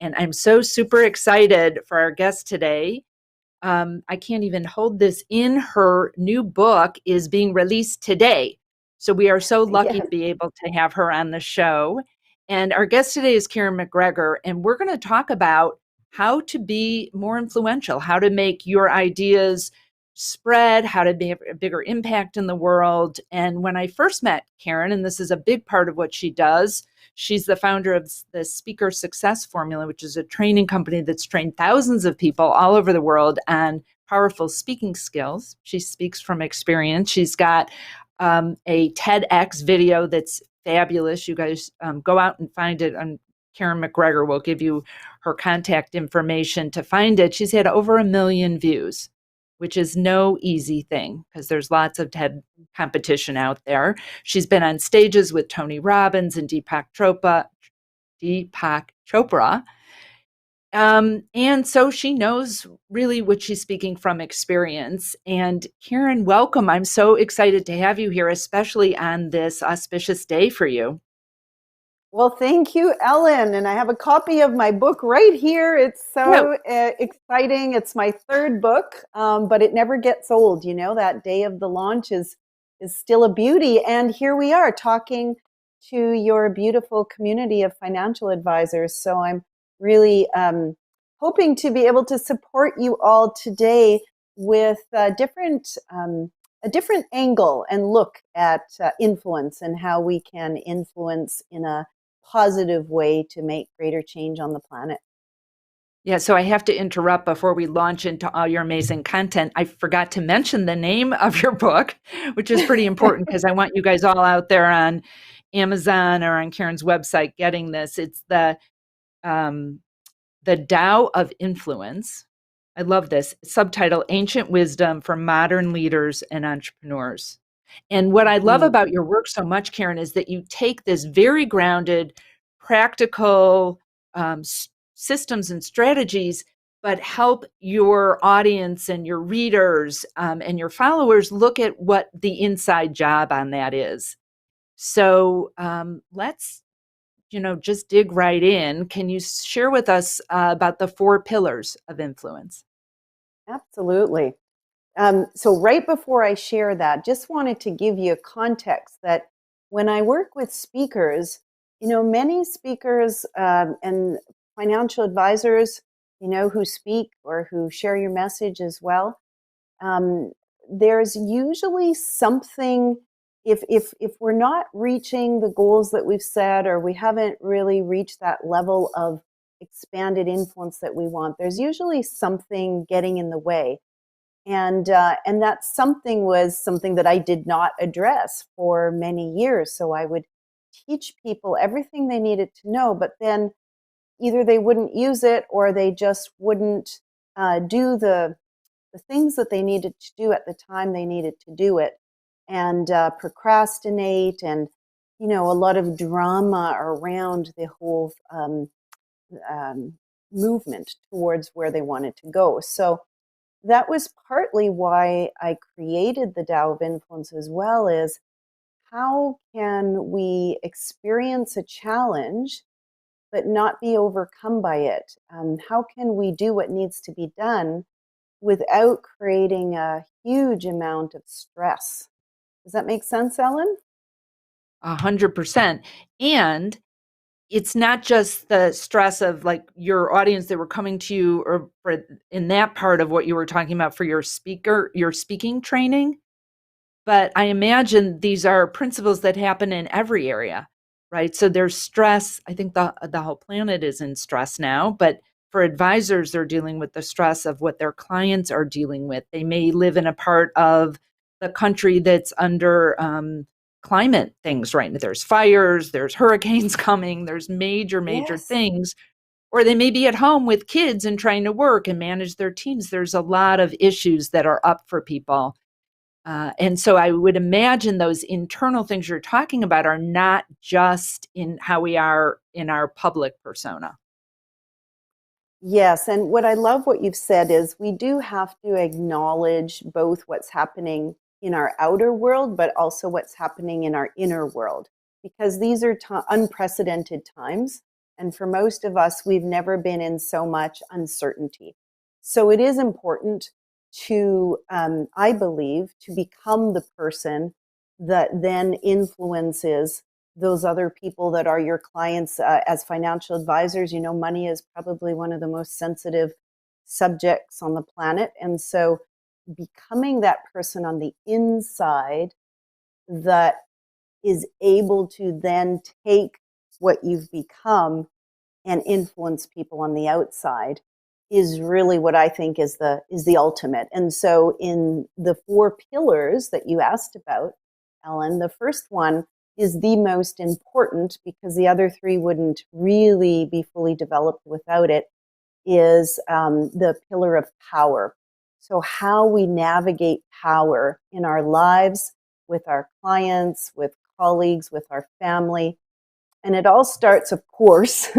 And I'm so super excited for our guest today. I can't even hold this in. Her new book is being released today. So we are so lucky to Yes. be able to have her on the show. And our guest today is Karen McGregor, and we're going to talk about how to be more influential, how to make your ideas spread, how to make a bigger impact in the world. And when I first met Karen, and this is a big part of what she does, she's the founder of the Speaker Success Formula, which is a training company that's trained thousands of people all over the world on powerful speaking skills. She speaks from experience. She's got a TEDx video that's fabulous. You guys go out and find it. Karen McGregor will give you her contact information to find it. She's had over 1 million views, which is no easy thing because there's lots of TED competition out there. She's been on stages with Tony Robbins and Deepak Chopra. And so she knows really what she's speaking from experience. And Karen, welcome. I'm so excited to have you here, especially on this auspicious day for you. Well, thank you, Ellen. And I have a copy of my book right here. It's so exciting. It's my third book, but it never gets old. You know, that day of the launch is still a beauty. And here we are talking to your beautiful community of financial advisors. So I'm really hoping to be able to support you all today with a different angle and look at influence and how we can influence in a positive way to make greater change on the planet. Yeah, so I have to interrupt before we launch into all your amazing content. I forgot to mention the name of your book, which is pretty important because I want you guys all out there on Amazon or on Karen's website getting this. It's the Tao of Influence. I love this subtitle: Ancient Wisdom for Modern Leaders and Entrepreneurs. And what I love about your work so much, Karen, is that you take this very grounded, practical systems and strategies, but help your audience and your readers and your followers look at what the inside job on that is. So let's just dig right in. Can you share with us about the 4 pillars of influence? Absolutely. So right before I share that, just wanted to give you a context that when I work with speakers, many speakers and financial advisors, who speak or who share your message as well, there's usually something, if we're not reaching the goals that we've set, or we haven't really reached that level of expanded influence that we want, there's usually something getting in the way. And that something was something that I did not address for many years. So I would teach people everything they needed to know, but then either they wouldn't use it or they just wouldn't do the things that they needed to do at the time they needed to do it, and procrastinate, and a lot of drama around the whole movement towards where they wanted to go. So that was partly why I created the Tao of Influence as well, is how can we experience a challenge but not be overcome by it? How can we do what needs to be done without creating a huge amount of stress? Does that make sense, Ellen? 100%. And it's not just the stress of like your audience that were coming to you, or in that part of what you were talking about for your speaking training. But I imagine these are principles that happen in every area, right? So there's stress. I think the whole planet is in stress now, but for advisors, they're dealing with the stress of what their clients are dealing with. They may live in a part of the country that's under climate things right now. There's fires, there's hurricanes coming, there's major Yes. things. Or they may be at home with kids and trying to work and manage their teams. There's a lot of issues that are up for people. And so I would imagine those internal things you're talking about are not just in how we are in our public persona. Yes, and what I love what you've said is we do have to acknowledge both what's happening in our outer world, but also what's happening in our inner world, because these are unprecedented times. And for most of us, we've never been in so much uncertainty. So it is important to, I believe, to become the person that then influences those other people that are your clients. As financial advisors, you know, money is probably one of the most sensitive subjects on the planet. And so becoming that person on the inside that is able to then take what you've become and influence people on the outside is really what I think is the ultimate. And so in the four pillars that you asked about, Ellen, the first one is the most important because the other three wouldn't really be fully developed without it, is the pillar of power. So how we navigate power in our lives, with our clients, with colleagues, with our family. And it all starts, of course,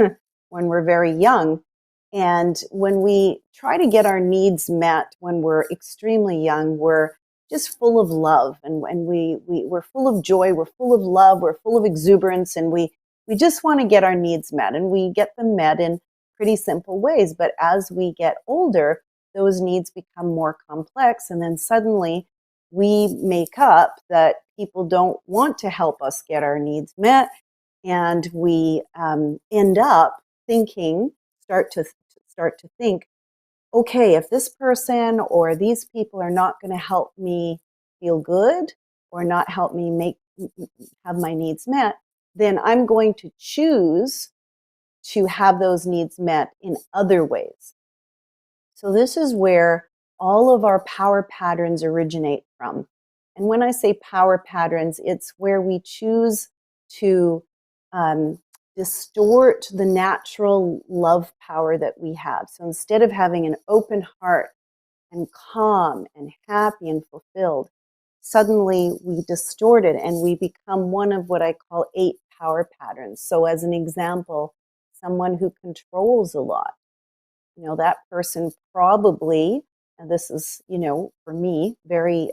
when we're very young. And when we try to get our needs met when we're extremely young, we're just full of love, and we're full of joy, we're full of love, we're full of exuberance, and we just want to get our needs met, and we get them met in pretty simple ways. But as we get older, those needs become more complex, and then suddenly we make up that people don't want to help us get our needs met, and we end up thinking, start to think, okay, if this person or these people are not going to help me feel good or not help me have my needs met, then I'm going to choose to have those needs met in other ways. So this is where all of our power patterns originate from. And when I say power patterns, it's where we choose to distort the natural love power that we have. So instead of having an open heart and calm and happy and fulfilled, suddenly we distort it and we become one of what I call 8 power patterns. So as an example, someone who controls a lot, you know, that person probably, and this is, you know, for me, very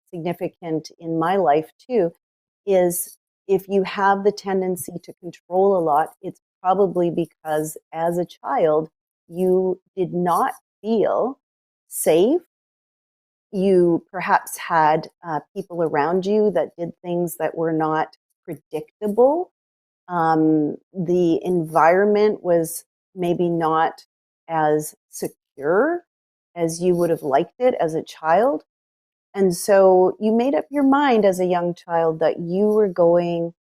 significant in my life too, is if you have the tendency to control a lot, it's probably because as a child, you did not feel safe. You perhaps had people around you that did things that were not predictable. The environment was maybe not as secure as you would have liked it as a child. And so you made up your mind as a young child that you were going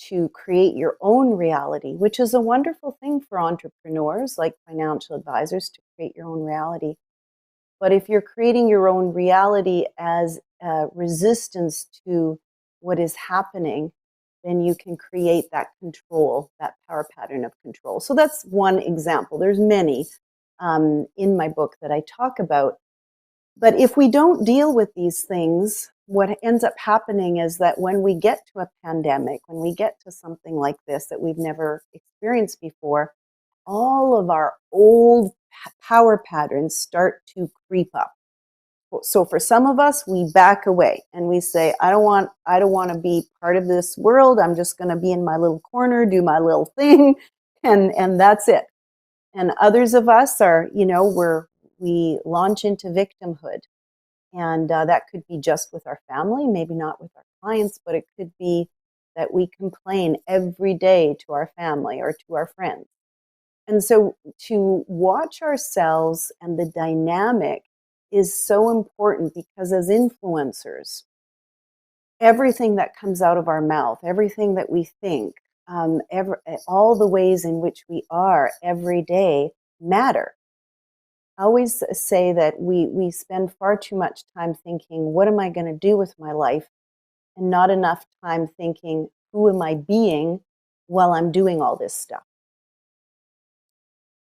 to create your own reality, which is a wonderful thing for entrepreneurs like financial advisors, to create your own reality. But if you're creating your own reality as resistance to what is happening, then you can create that control, that power pattern of control. So that's one example. There's many in my book that I talk about. But if we don't deal with these things, what ends up happening is that when we get to a pandemic, when we get to something like this that we've never experienced before, all of our old power patterns start to creep up. So for some of us, we back away and we say, I don't want to be part of this world. I'm just going to be in my little corner, do my little thing, and that's it. And others of us are, you know, we launch into victimhood. And that could be just with our family, maybe not with our clients, but it could be that we complain every day to our family or to our friends. And so to watch ourselves and the dynamic is so important, because as influencers, everything that comes out of our mouth, everything that we think, all the ways in which we are every day matter. I always say that we spend far too much time thinking, what am I going to do with my life? And not enough time thinking, who am I being while I'm doing all this stuff?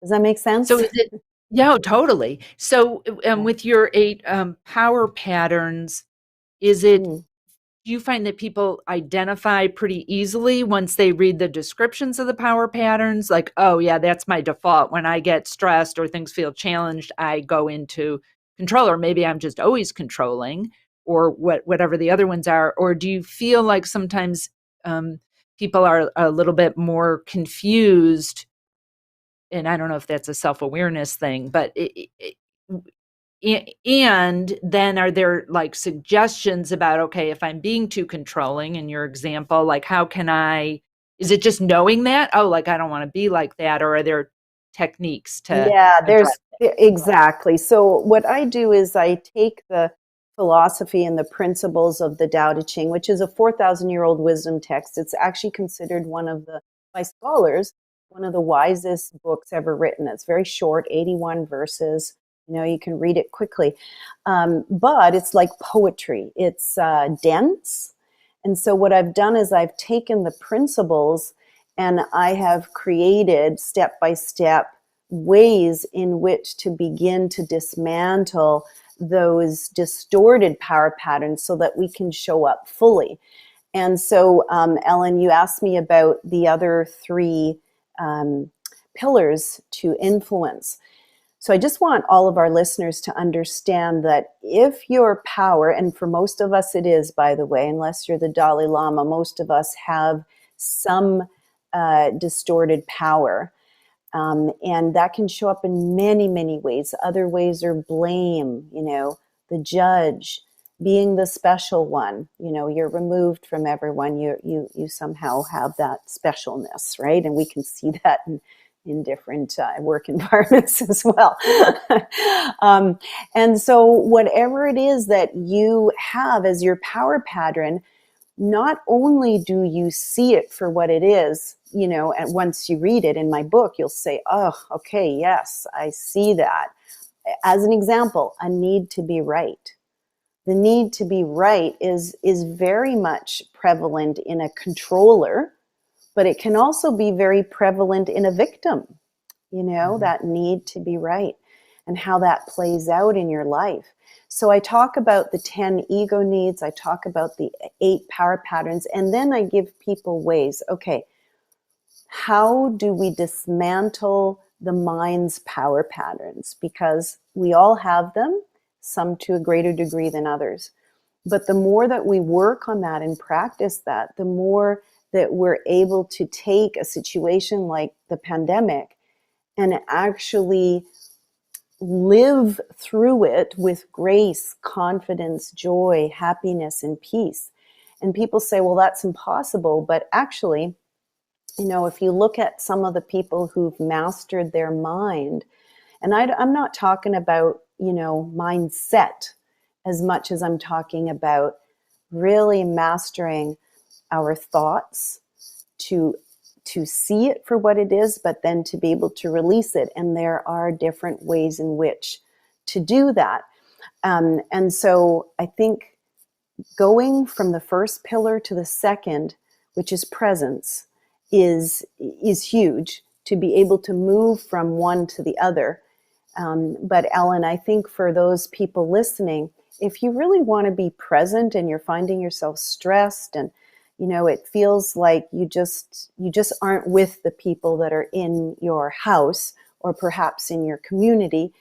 Does that make So sense? is it, yeah, totally. So Yeah. with your 8 power patterns, is it, Mm. do you find that people identify pretty easily once they read the descriptions of the power patterns? Like, oh, yeah, that's my default. When I get stressed or things feel challenged, I go into control, or maybe I'm just always controlling, or whatever the other ones are. Or do you feel like sometimes um, people are a little bit more confused, and I don't know if that's a self-awareness thing, but and then are there like suggestions about, okay, if I'm being too controlling in your example, like how can is it just knowing that, oh, like I don't want to be like that, or are there techniques to Yeah, address it? exactly. So what I do is I take the philosophy and the principles of the Tao Te Ching, which is a 4,000-year-old wisdom text. It's actually considered by scholars, one of the wisest books ever written. It's very short, 81 verses. You can read it quickly. But it's like poetry. It's dense. And so what I've done is I've taken the principles and I have created step by step ways in which to begin to dismantle those distorted power patterns so that we can show up fully. And so, Ellen, you asked me about the other three pillars to influence. So I just want all of our listeners to understand that if your power, and for most of us it is, by the way, unless you're the Dalai Lama, most of us have some distorted power. And that can show up in many, many ways. Other ways are blame, the judge, being the special one. You're removed from everyone. You somehow have that specialness, right? And we can see that in different work environments as well. And so whatever it is that you have as your power pattern, not only do you see it for what it is, and once you read it in my book, you'll say, oh, okay, yes, I see that. As an example, a need to be right. The need to be right is very much prevalent in a controller, but it can also be very prevalent in a victim, that need to be right and how that plays out in your life. So I talk about the 10 ego needs, I talk about the 8 power patterns, and then I give people ways. Okay, how do we dismantle the mind's power patterns? Because we all have them, some to a greater degree than others. But the more that we work on that and practice that, the more that we're able to take a situation like the pandemic and actually live through it with grace, confidence, joy, happiness, and peace. And people say, well, that's impossible. But actually, if you look at some of the people who've mastered their mind, and I'm not talking about, mindset as much as I'm talking about really mastering our thoughts to see it for what it is, but then to be able to release it. And there are different ways in which to do that. And so I think going from the first pillar to the second, which is presence, is huge to be able to move from one to the other. But Ellen, I think for those people listening, if you really want to be present and you're finding yourself stressed and it feels like you just aren't with the people that are in your house or perhaps in your community,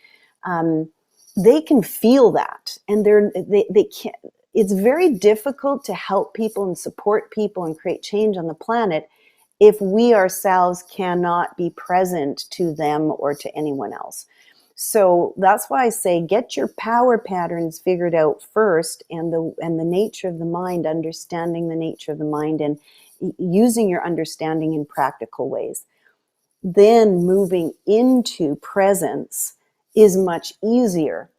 they can feel that, and they can't. It's very difficult to help people and support people and create change on the planet if we ourselves cannot be present to them or to anyone else. So that's why I say get your power patterns figured out first, and the nature of the mind, understanding the nature of the mind and using your understanding in practical ways. Then moving into presence is much easier,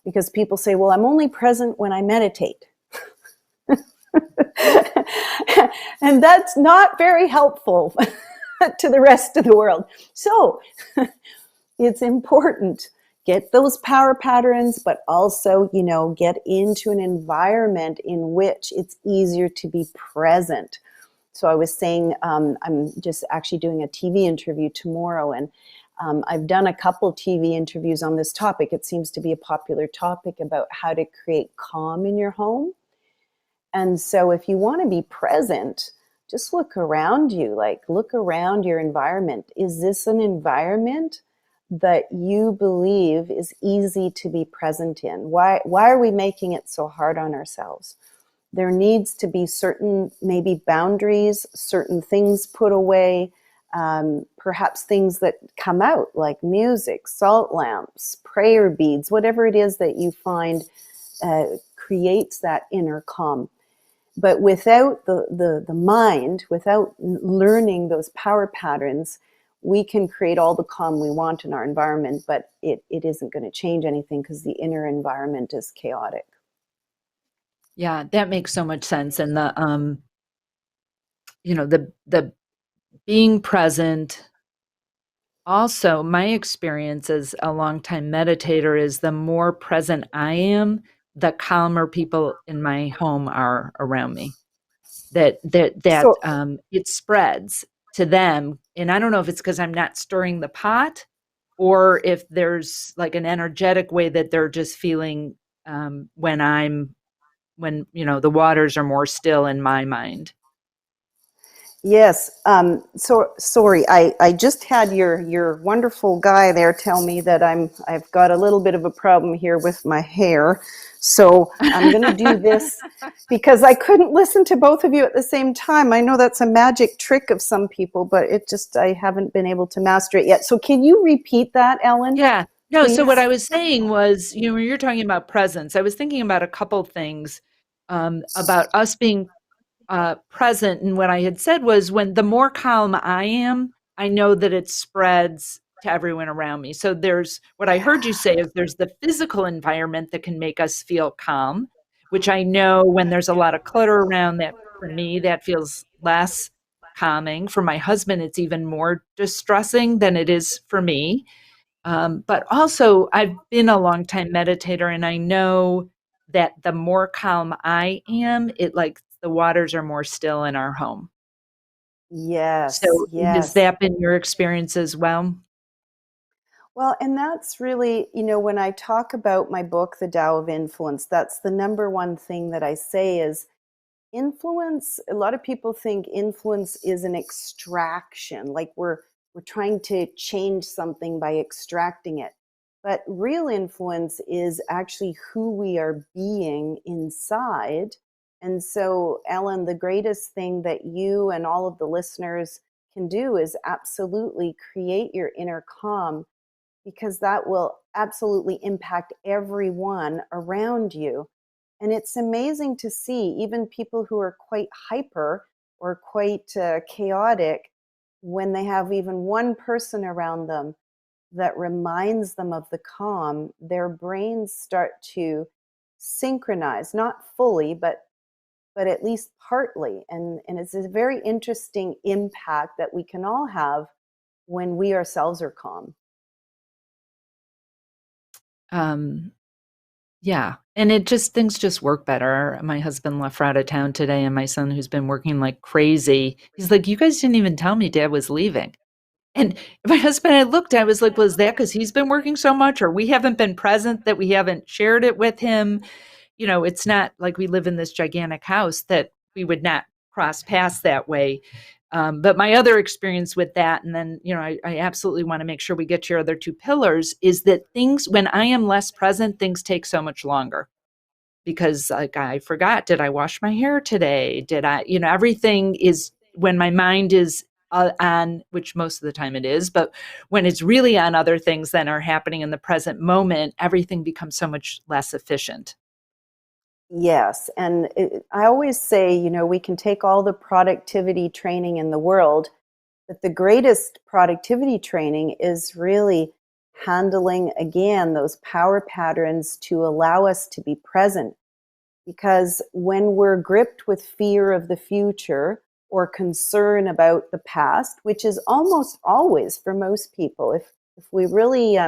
because people say, well, I'm only present when I meditate. And that's not very helpful to the rest of the world. So it's important. Get those power patterns, but also, get into an environment in which it's easier to be present. So I was saying, I'm just actually doing a TV interview tomorrow, and I've done a couple TV interviews on this topic. It seems to be a popular topic about how to create calm in your home. And so if you want to be present, just look around you, look around your environment. Is this an environment that you believe is easy to be present in? Why are we making it so hard on ourselves? there needs to be certain maybe boundaries, certain things put away, perhaps things that come out like music, salt lamps, prayer beads, whatever it is that you find creates that inner calm. But without the mind, without learning those power patterns, we can create all the calm we want in our environment, but it isn't going to change anything because the inner environment is chaotic. Yeah, that makes so much sense. And the being present. Also, my experience as a longtime meditator is the more present I am, the calmer people in my home are around me. That So it spreads to them, and I don't know if it's because I'm not stirring the pot, or if there's like an energetic way that they're just feeling when the waters are more still in my mind. yes. So sorry, I just had your wonderful guy there tell me that I've got a little bit of a problem here with my hair. So I'm going to do this because I couldn't listen to both of you at the same time. I know that's a magic trick of some people, but I haven't been able to master it yet. So can you repeat that, Ellen, Yeah. No, so please? what I was saying was, when you're talking about presence, I was thinking about a couple things about us being present. And what I had said was, when the more calm I am, I know that it spreads to everyone around me. So there's what I heard you say is there's the physical environment that can make us feel calm, which I know when there's a lot of clutter around, that for me, that feels less calming. For my husband, it's even more distressing than it is for me. But also, I've been a long time meditator, and I know that the more calm I am, it like the waters are more still in our home. Yes, So has yes. that been your experience as well? Well, and that's really, when I talk about my book, The Tao of Influence, that's the number one thing that I say is influence. A lot of people think influence is an extraction, like we're trying to change something by extracting it. But real influence is actually who we are being inside. And so, Ellen, the greatest thing that you and all of the listeners can do is absolutely create your inner calm, because that will absolutely impact everyone around you. And it's amazing to see even people who are quite hyper or quite chaotic, when they have even one person around them that reminds them of the calm, their brains start to synchronize, not fully, but at least partly. And it's a very interesting impact that we can all have when we ourselves are calm. Um, yeah. And things just work better. My husband left for out of town today, and my son, who's been working like crazy, he's like, "You guys didn't even tell me Dad was leaving." And my husband, I looked, I was like, "Was that because he's been working so much, or we haven't been present, that we haven't shared it with him?" It's not like we live in this gigantic house that we would not cross paths that way. But my other experience with that, and then, I absolutely want to make sure we get to your other two pillars, is that things, when I am less present, things take so much longer because, like, I forgot, did I wash my hair today? Did I, everything is when my mind is on, which most of the time it is, but when it's really on other things that are happening in the present moment, everything becomes so much less efficient. Yes. And I always say, we can take all the productivity training in the world, but the greatest productivity training is really handling, again, those power patterns to allow us to be present. Because when we're gripped with fear of the future or concern about the past, which is almost always for most people, if we really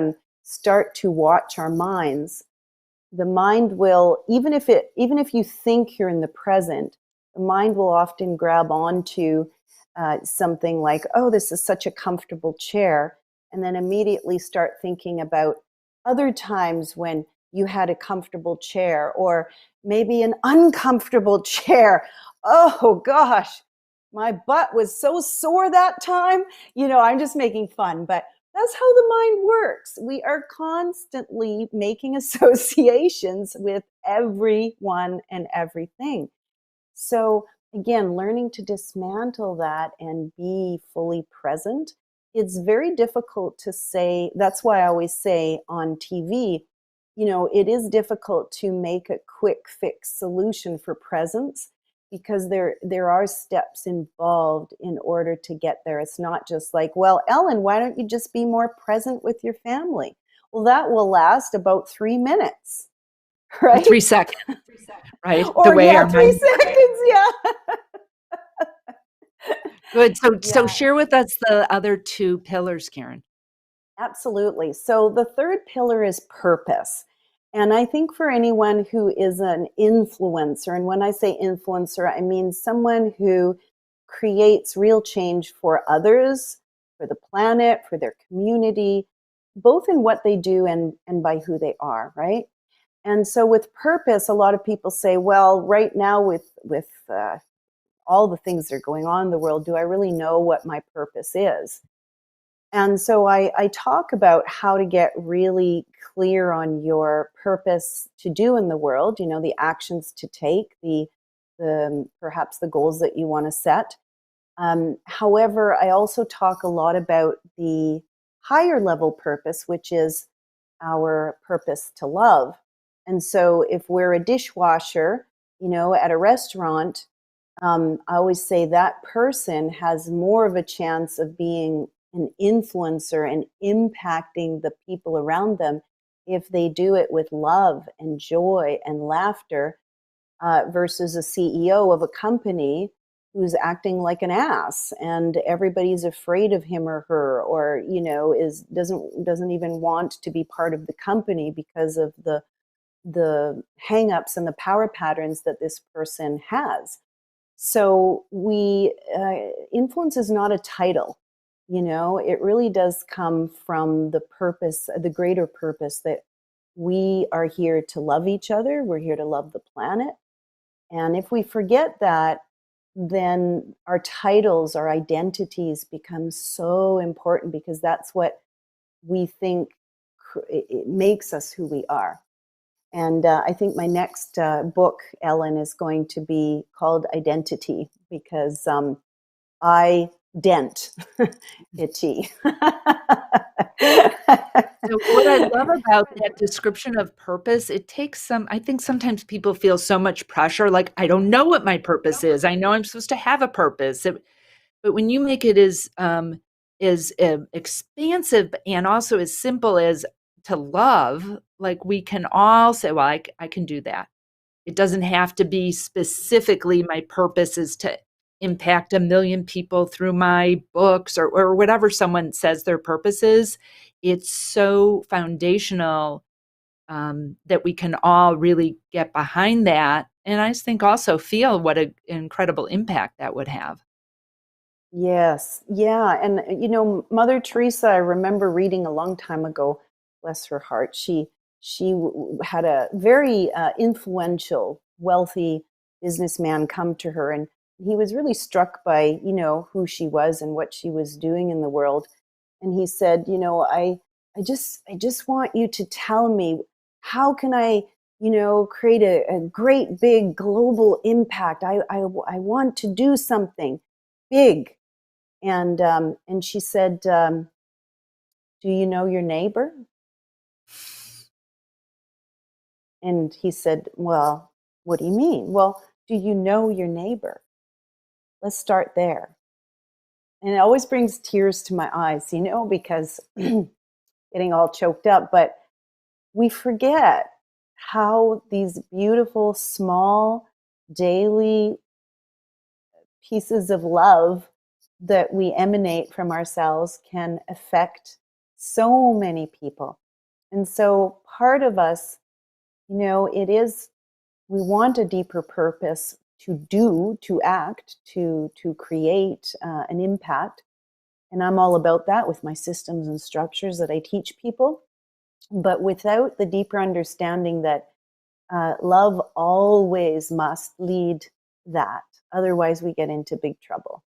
start to watch our minds, the mind will, even if you think you're in the present, the mind will often grab onto something like, oh, this is such a comfortable chair, and then immediately start thinking about other times when you had a comfortable chair, or maybe an uncomfortable chair. Oh gosh, my butt was so sore that time. I'm just making fun, but that's how the mind works. We are constantly making associations with everyone and everything. So, again, learning to dismantle that and be fully present, it's very difficult to say. That's why I always say on TV, it is difficult to make a quick fix solution for presence because there are steps involved in order to get there. It's not just like, well, Ellen, why don't you just be more present with your family? Well, that will last about 3 minutes, Or right? 3 seconds, right? The Or way yeah, our three mind. seconds, yeah. Good. So Yeah, share with us the other two pillars, Karen. absolutely. So the third pillar is purpose. And I think for anyone who is an influencer, and when I say influencer, I mean someone who creates real change for others, for the planet, for their community, both in what they do and by who they are, right? And so with purpose, a lot of people say, well, right now with all the things that are going on in the world, do I really know what my purpose is? And so I talk about how to get really clear on your purpose to do in the world, the actions to take, the perhaps the goals that you want to set. However, I also talk a lot about the higher level purpose, which is our purpose to love. And so if we're a dishwasher, at a restaurant, I always say that person has more of a chance of being an influencer and impacting the people around them if they do it with love and joy and laughter versus a CEO of a company who's acting like an ass and everybody's afraid of him or her, or is doesn't even want to be part of the company because of the hangups and the power patterns that this person has. So we influence is not a title. It really does come from the purpose, the greater purpose that we are here to love each other. We're here to love the planet. And if we forget that, then our titles, our identities become so important because that's what we think it makes us who we are. And I think my next book, Ellen, is going to be called Identity because I dent itty. So what I love about that description of purpose, it takes I think sometimes people feel so much pressure, like, I don't know what my purpose is. I know I'm supposed to have a purpose. But when you make it as expansive and also as simple as to love, like we can all say, well, I can do that. It doesn't have to be specifically my purpose is to impact a million people through my books or whatever someone says their purpose is. It's so foundational that we can all really get behind that. And I just think also feel what an incredible impact that would have. Yes. Yeah. And, Mother Teresa, I remember reading a long time ago, bless her heart, she had a very influential, wealthy businessman come to her. And he was really struck by, who she was and what she was doing in the world. And he said, I just want you to tell me, how can I, create a great big global impact? I want to do something big. And she said, "Do you know your neighbor?" And he said, "Well, what do you mean?" "Well, do you know your neighbor? Let's start there." And it always brings tears to my eyes, because getting all choked up. But we forget how these beautiful, small, daily pieces of love that we emanate from ourselves can affect so many people. And so part of us, it is, we want a deeper purpose to do, to act, to create an impact. And I'm all about that with my systems and structures that I teach people. But without the deeper understanding that love always must lead that, otherwise we get into big trouble.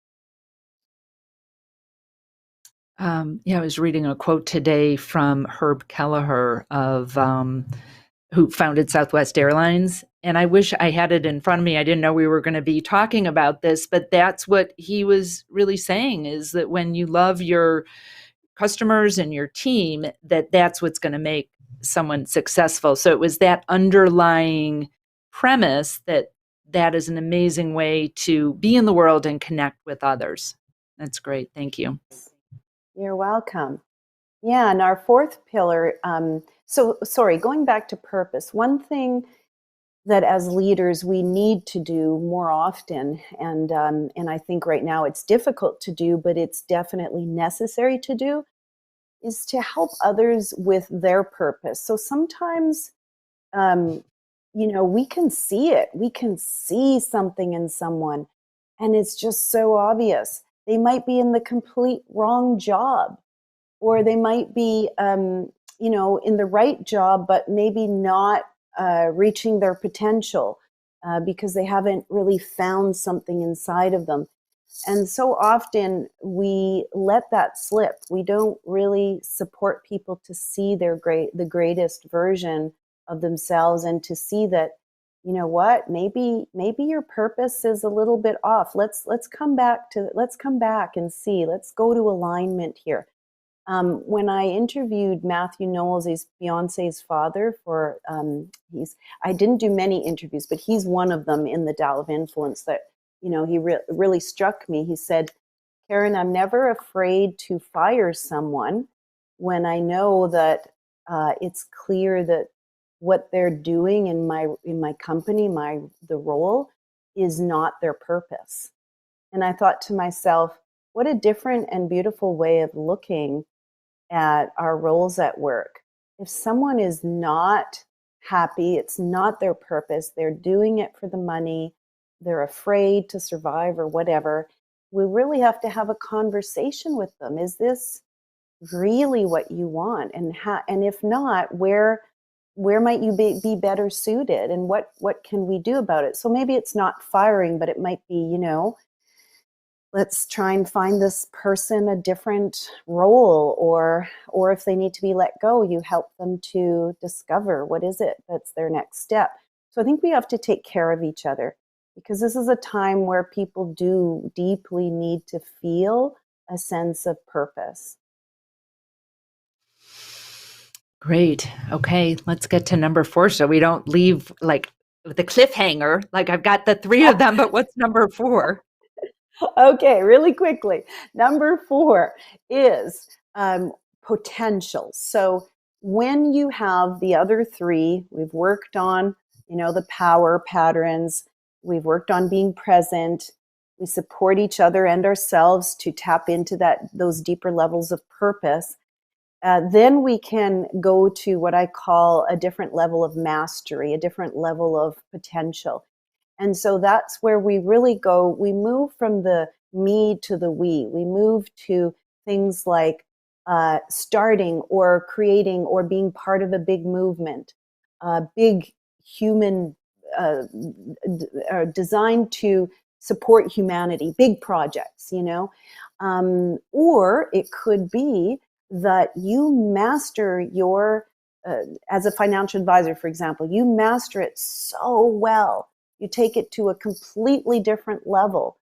Yeah, I was reading a quote today from Herb Kelleher of who founded Southwest Airlines. And I wish I had it in front of me. I didn't know we were going to be talking about this, but that's what he was really saying, is that when you love your customers and your team, that's what's going to make someone successful. So it was that underlying premise that is an amazing way to be in the world and connect with others. That's great. Thank you. You're welcome. Yeah, and our fourth pillar, going back to purpose, one thing that as leaders we need to do more often, and I think right now it's difficult to do, but it's definitely necessary to do, is to help others with their purpose. So sometimes, we can see it. We can see something in someone, and it's just so obvious. They might be in the complete wrong job, or they might be, in the right job, but maybe not reaching their potential because they haven't really found something inside of them. And so often we let that slip. We don't really support people to see the greatest version of themselves, and to see that, you know what, maybe your purpose is a little bit off. Let's come back and see. Let's go to alignment here. When I interviewed Matthew Knowles, he's Beyonce's father, I didn't do many interviews, but he's one of them in the Dial of Influence that, he really struck me. He said, Karen, I'm never afraid to fire someone when I know that it's clear that what they're doing in my company, the role, is not their purpose. And I thought to myself, what a different and beautiful way of looking at our roles at work. If someone is not happy, it's not their purpose, they're doing it for the money, they're afraid to survive or whatever, we really have to have a conversation with them. Is this really what you want? And if not, where might you be better suited, and what can we do about it? So maybe it's not firing, but it might be, let's try and find this person a different role, or if they need to be let go, you help them to discover what is it that's their next step. So I think we have to take care of each other, because this is a time where people do deeply need to feel a sense of purpose. Great. Okay, let's get to number 4 so we don't leave like with a cliffhanger. Like I've got the 3 of them, but what's number 4? Okay, really quickly. Number 4 is potential. So when you have the other 3, we've worked on, the power patterns, we've worked on being present, we support each other and ourselves to tap into those deeper levels of purpose. Then we can go to what I call a different level of mastery, a different level of potential. And so that's where we really we move from the me to the we. We move to things like starting or creating or being part of a big movement, big human designed to support humanity, big projects, or it could be that you master as a financial advisor, for example, you master it so well, you take it to a completely different level,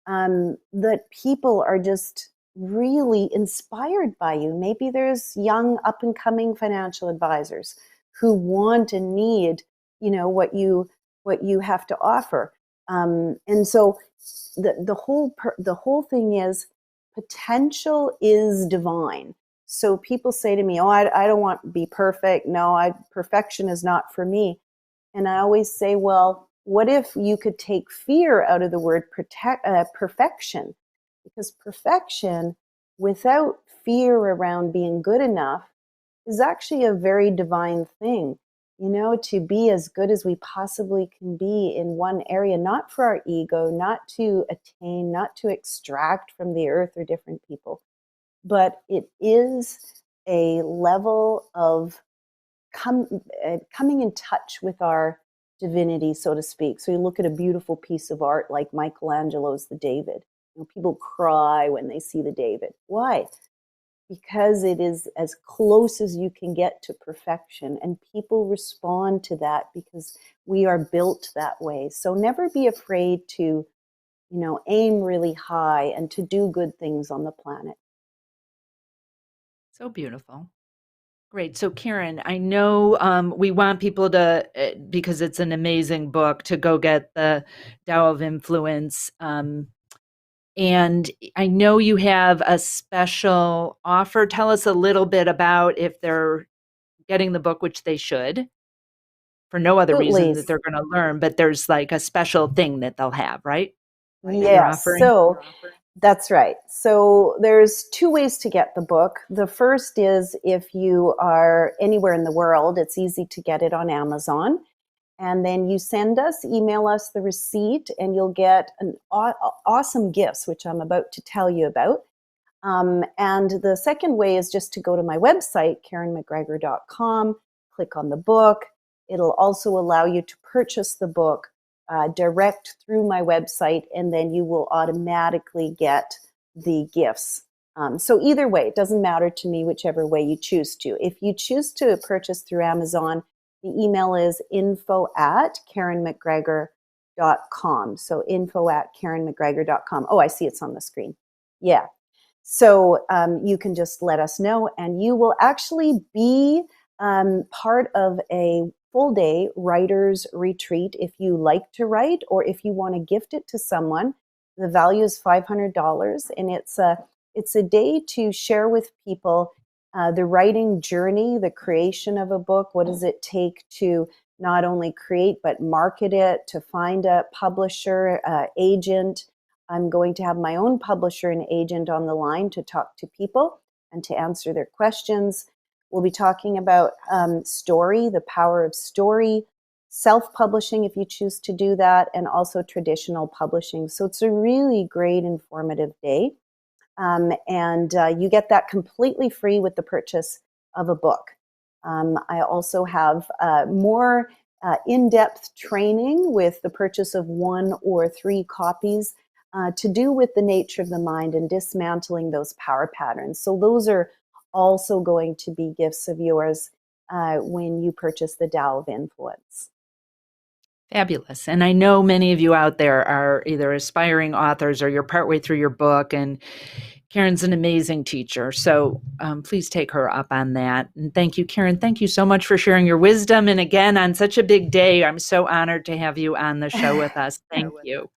that people are just really inspired by you. Maybe there's young up and coming financial advisors who want and need, what you have to offer. And so the whole thing is, potential is divine. So people say to me, oh, I don't want to be perfect. No, perfection is not for me. And I always say, well, what if you could take fear out of the word perfection? Because perfection without fear around being good enough is actually a very divine thing. To be as good as we possibly can be in one area, not for our ego, not to attain, not to extract from the earth or different people, but it is a level of coming in touch with our divinity, so to speak. So you look at a beautiful piece of art like Michelangelo's The David. People cry when they see the David. Why? because it is as close as you can get to perfection, and people respond to that because we are built that way. So never be afraid to, aim really high and to do good things on the planet. So beautiful. Great. So, Karen, I know we want people to, because it's an amazing book, to go get the Tao of Influence. And I know you have a special offer. Tell us a little bit about if they're getting the book, which they should, for no other reason Absolutely. that they're going to learn, but there's like a special thing that they'll have, right? That you're Yes. offering. So that's right. So there's two ways to get the book. The first is if you are anywhere in the world, it's easy to get it on Amazon. And then you email us the receipt, and you'll get an awesome gifts, which I'm about to tell you about. And the second way is just to go to my website, KarenMcGregor.com, click on the book. It'll also allow you to purchase the book direct through my website, and then you will automatically get the gifts. So either way, it doesn't matter to me, whichever way you choose to. If you choose to purchase through Amazon, the email is info@KarenMcGregor.com. So info@KarenMcGregor.com. Oh, I see it's on the screen. Yeah. So you can just let us know, and you will actually be part of a full day writer's retreat if you like to write, or if you want to gift it to someone. The value is $500, and it's a day to share with people the writing journey, the creation of a book. What does it take to not only create but market it, to find a publisher, agent. I'm going to have my own publisher and agent on the line to talk to people and to answer their questions. We'll be talking about story, the power of story, self-publishing if you choose to do that, and also traditional publishing. So it's a really great informative day. And you get that completely free with the purchase of a book. I also have more in-depth training with the purchase of 1 or 3 copies to do with the nature of the mind and dismantling those power patterns. So those are also going to be gifts of yours when you purchase the Tao of Influence. Fabulous. And I know many of you out there are either aspiring authors or you're partway through your book, and Karen's an amazing teacher. So please take her up on that. And thank you, Karen. Thank you so much for sharing your wisdom. And again, on such a big day, I'm so honored to have you on the show with us. Thank you.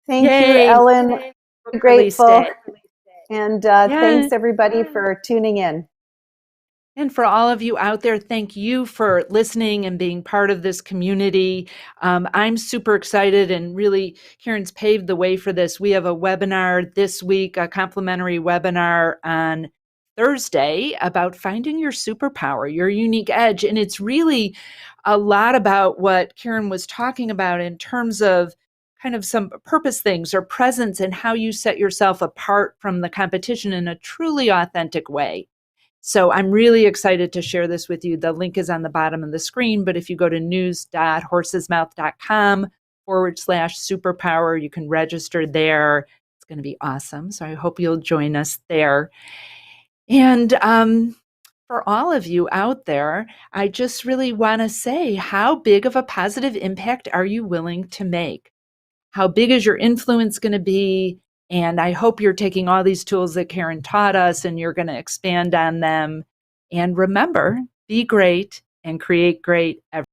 Thank you, Yay. Ellen. Book release Grateful. day. And Yeah. thanks everybody for tuning in. And for all of you out there, thank you for listening and being part of this community. I'm super excited, and really, Karen's paved the way for this. We have a webinar this week, a complimentary webinar on Thursday about finding your superpower, your unique edge. And it's really a lot about what Karen was talking about in terms of kind of some purpose things or presence, and how you set yourself apart from the competition in a truly authentic way. So I'm really excited to share this with you. The link is on the bottom of the screen, but if you go to news.horsesmouth.com/superpower, you can register there. It's going to be awesome. So I hope you'll join us there. And for all of you out there, I just really want to say, how big of a positive impact are you willing to make? How big is your influence going to be? And I hope you're taking all these tools that Karen taught us and you're going to expand on them. And remember, be great and create great every